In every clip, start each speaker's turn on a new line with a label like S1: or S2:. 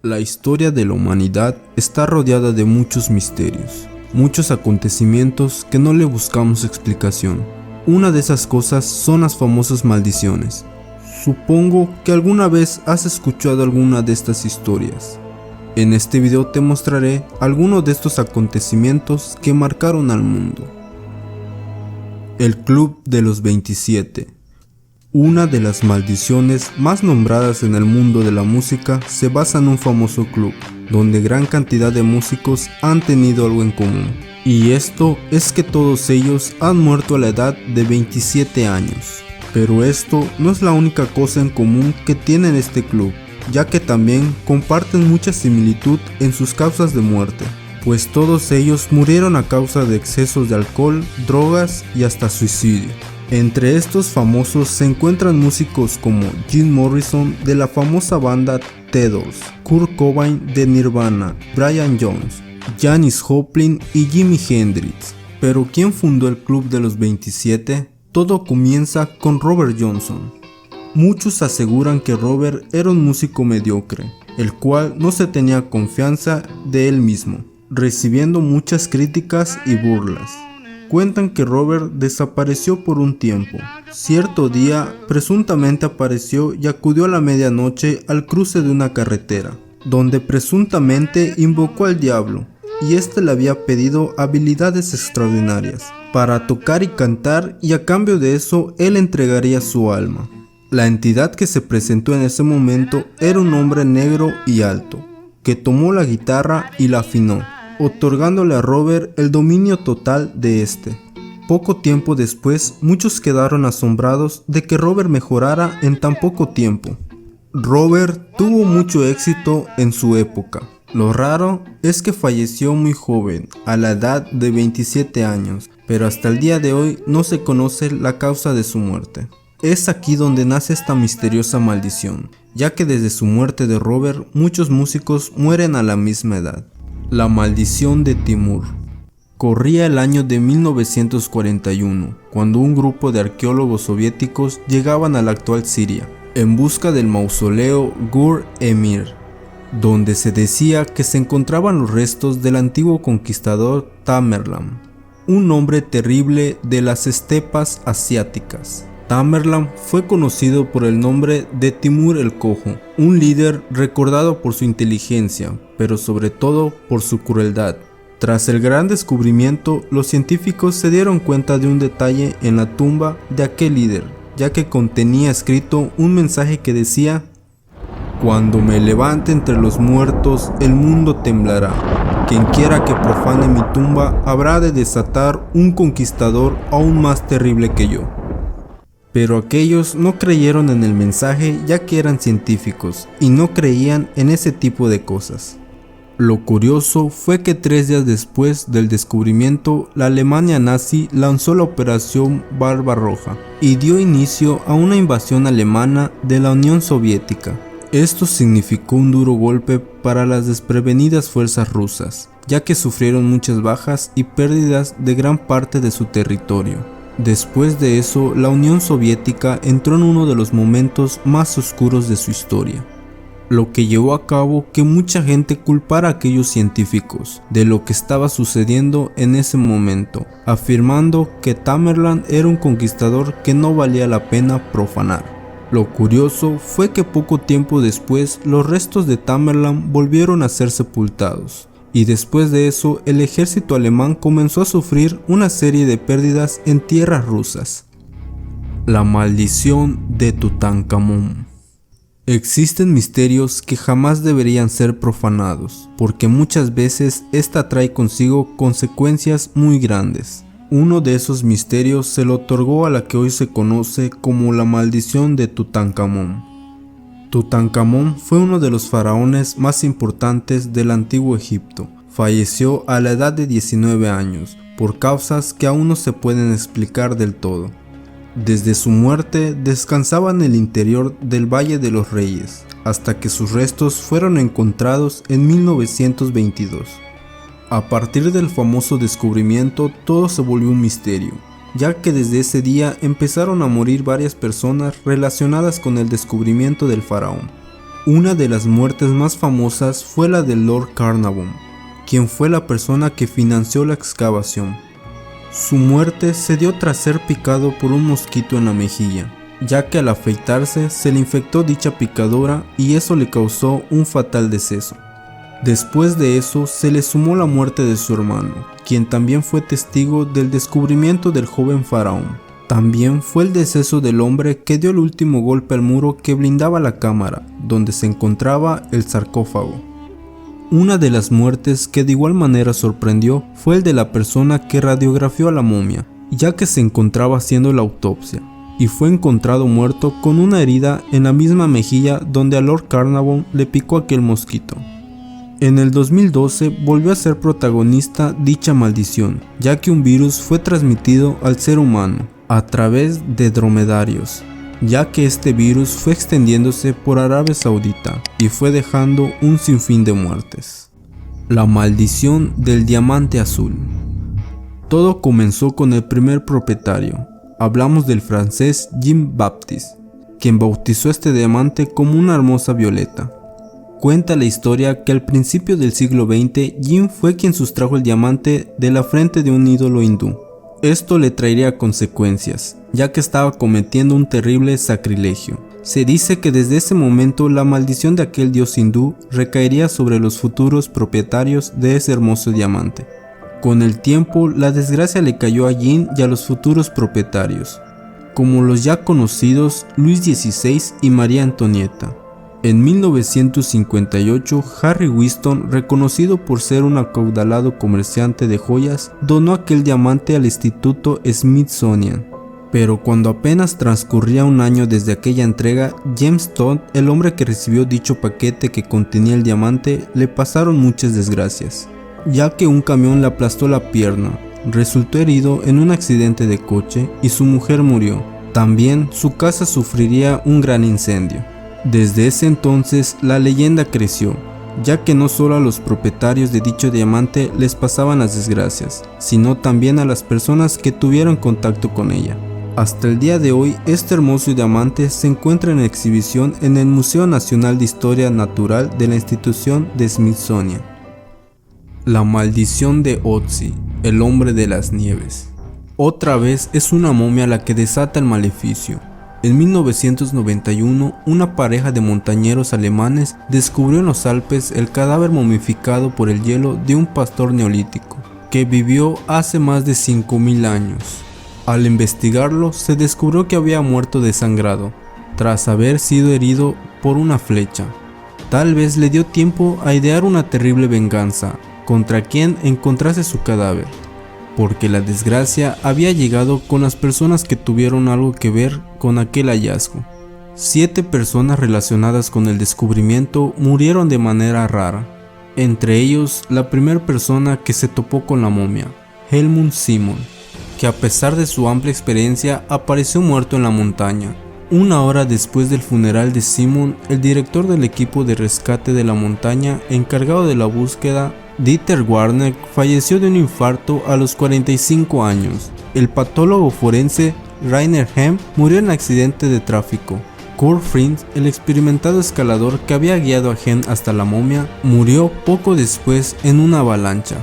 S1: La historia de la humanidad está rodeada de muchos misterios, muchos acontecimientos que no le buscamos explicación. Una de esas cosas son las famosas maldiciones. Supongo que alguna vez has escuchado alguna de estas historias. En este video te mostraré algunos de estos acontecimientos que marcaron al mundo. El Club de los 27. Una de las maldiciones más nombradas en el mundo de la música se basa en un famoso club, donde gran cantidad de músicos han tenido algo en común. Y esto es que todos ellos han muerto a la edad de 27 años. Pero esto no es la única cosa en común que tienen este club, ya que también comparten mucha similitud en sus causas de muerte, pues todos ellos murieron a causa de excesos de alcohol, drogas y hasta suicidio. Entre estos famosos se encuentran músicos como Jim Morrison de la famosa banda The Doors, Kurt Cobain de Nirvana, Brian Jones, Janis Joplin y Jimi Hendrix. Pero ¿quién fundó el Club de los 27? Todo comienza con Robert Johnson. Muchos aseguran que Robert era un músico mediocre, el cual no se tenía confianza de él mismo, recibiendo muchas críticas y burlas. Cuentan que Robert desapareció por un tiempo. Cierto día, presuntamente apareció y acudió a la medianoche al cruce de una carretera, donde presuntamente invocó al diablo, y este le había pedido habilidades extraordinarias para tocar y cantar, y a cambio de eso él entregaría su alma. La entidad que se presentó en ese momento era un hombre negro y alto, que tomó la guitarra y la afinó, otorgándole a Robert el dominio total de este. Poco tiempo después, muchos quedaron asombrados de que Robert mejorara en tan poco tiempo. Robert tuvo mucho éxito en su época. Lo raro es que falleció muy joven, a la edad de 27 años, pero hasta el día de hoy no se conoce la causa de su muerte. Es aquí donde nace esta misteriosa maldición, ya que desde su muerte de Robert, muchos músicos mueren a la misma edad. La maldición de Timur. Corría el año de 1941, cuando un grupo de arqueólogos soviéticos llegaban a la actual Siria, en busca del mausoleo Gur-Emir, donde se decía que se encontraban los restos del antiguo conquistador Tamerlán, un hombre terrible de las estepas asiáticas. Tamerlán fue conocido por el nombre de Timur el Cojo, un líder recordado por su inteligencia, pero sobre todo por su crueldad. Tras el gran descubrimiento, los científicos se dieron cuenta de un detalle en la tumba de aquel líder, ya que contenía escrito un mensaje que decía: "Cuando me levante entre los muertos, el mundo temblará. Quien quiera que profane mi tumba habrá de desatar un conquistador aún más terrible que yo". Pero aquellos no creyeron en el mensaje, ya que eran científicos y no creían en ese tipo de cosas. Lo curioso fue que 3 días después del descubrimiento, la Alemania nazi lanzó la Operación Barbarroja y dio inicio a una invasión alemana de la Unión Soviética. Esto significó un duro golpe para las desprevenidas fuerzas rusas, ya que sufrieron muchas bajas y pérdidas de gran parte de su territorio. Después de eso, la Unión Soviética entró en uno de los momentos más oscuros de su historia, lo que llevó a cabo que mucha gente culpara a aquellos científicos de lo que estaba sucediendo en ese momento, afirmando que Tamerlán era un conquistador que no valía la pena profanar. Lo curioso fue que poco tiempo después los restos de Tamerlán volvieron a ser sepultados. Y después de eso, el ejército alemán comenzó a sufrir una serie de pérdidas en tierras rusas. La maldición de Tutankamón. Existen misterios que jamás deberían ser profanados, porque muchas veces esta trae consigo consecuencias muy grandes. Uno de esos misterios se lo otorgó a la que hoy se conoce como la maldición de Tutankamón. Tutankamón fue uno de los faraones más importantes del antiguo Egipto. Falleció a la edad de 19 años, por causas que aún no se pueden explicar del todo. Desde su muerte descansaba en el interior del Valle de los Reyes, hasta que sus restos fueron encontrados en 1922. A partir del famoso descubrimiento, todo se volvió un misterio, ya que desde ese día empezaron a morir varias personas relacionadas con el descubrimiento del faraón. Una de las muertes más famosas fue la de Lord Carnarvon, quien fue la persona que financió la excavación. Su muerte se dio tras ser picado por un mosquito en la mejilla, ya que al afeitarse se le infectó dicha picadura y eso le causó un fatal deceso. Después de eso se le sumó la muerte de su hermano, quien también fue testigo del descubrimiento del joven faraón. También fue el deceso del hombre que dio el último golpe al muro que blindaba la cámara, donde se encontraba el sarcófago. Una de las muertes que de igual manera sorprendió fue el de la persona que radiografió a la momia, ya que se encontraba haciendo la autopsia, y fue encontrado muerto con una herida en la misma mejilla donde a Lord Carnarvon le picó aquel mosquito. En el 2012 volvió a ser protagonista dicha maldición, ya que un virus fue transmitido al ser humano a través de dromedarios, ya que este virus fue extendiéndose por Arabia Saudita y fue dejando un sinfín de muertes. La maldición del diamante azul. Todo comenzó con el primer propietario. Hablamos del francés Jean-Baptiste, quien bautizó este diamante como una hermosa violeta. Cuenta la historia que al principio del siglo XX, Jean fue quien sustrajo el diamante de la frente de un ídolo hindú. Esto le traería consecuencias, ya que estaba cometiendo un terrible sacrilegio. Se dice que desde ese momento la maldición de aquel dios hindú recaería sobre los futuros propietarios de ese hermoso diamante. Con el tiempo, la desgracia le cayó a Jean y a los futuros propietarios, como los ya conocidos Luis XVI y María Antonieta. En 1958, Harry Winston, reconocido por ser un acaudalado comerciante de joyas, donó aquel diamante al Instituto Smithsonian. Pero cuando apenas transcurría un año desde aquella entrega, James Todd, el hombre que recibió dicho paquete que contenía el diamante, le pasaron muchas desgracias, ya que un camión le aplastó la pierna, resultó herido en un accidente de coche y su mujer murió. También su casa sufriría un gran incendio. Desde ese entonces la leyenda creció, ya que no solo a los propietarios de dicho diamante les pasaban las desgracias, sino también a las personas que tuvieron contacto con ella. Hasta el día de hoy, este hermoso diamante se encuentra en exhibición en el Museo Nacional de Historia Natural de la institución de Smithsonian. La maldición de Otzi, el hombre de las nieves. Otra vez es una momia la que desata el maleficio. En 1991, una pareja de montañeros alemanes descubrió en los Alpes el cadáver momificado por el hielo de un pastor neolítico, que vivió hace más de 5000 años. Al investigarlo, se descubrió que había muerto desangrado, tras haber sido herido por una flecha. Tal vez le dio tiempo a idear una terrible venganza contra quien encontrase su cadáver, porque la desgracia había llegado con las personas que tuvieron algo que ver con aquel hallazgo. 7 personas relacionadas con el descubrimiento murieron de manera rara, entre ellos la primera persona que se topó con la momia, Helmut Simon, que a pesar de su amplia experiencia apareció muerto en la montaña. Una hora después del funeral de Simon, el director del equipo de rescate de la montaña encargado de la búsqueda, Dieter Warner, falleció de un infarto a los 45 años. El patólogo forense Rainer Hem murió en un accidente de tráfico. Kurt Fritz, el experimentado escalador que había guiado a Hem hasta la momia, murió poco después en una avalancha.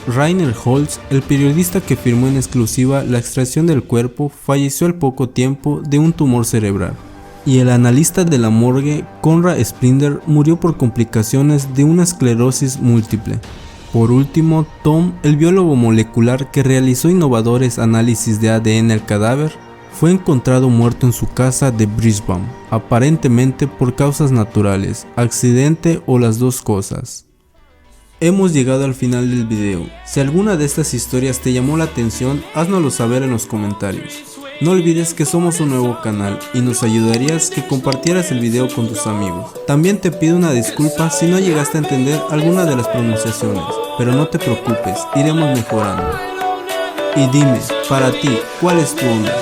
S1: Rainer Holz, el periodista que firmó en exclusiva la extracción del cuerpo, falleció al poco tiempo de un tumor cerebral. Y el analista de la morgue, Konrad Springer, murió por complicaciones de una esclerosis múltiple. Por último, Tom, el biólogo molecular que realizó innovadores análisis de ADN al cadáver, fue encontrado muerto en su casa de Brisbane, aparentemente por causas naturales, accidente o las dos cosas. Hemos llegado al final del video. Si alguna de estas historias te llamó la atención, háznoslo saber en los comentarios. No olvides que somos un nuevo canal y nos ayudarías que compartieras el video con tus amigos. También te pido una disculpa si no llegaste a entender alguna de las pronunciaciones, pero no te preocupes, iremos mejorando. Y dime, para ti, ¿cuál es tu onda?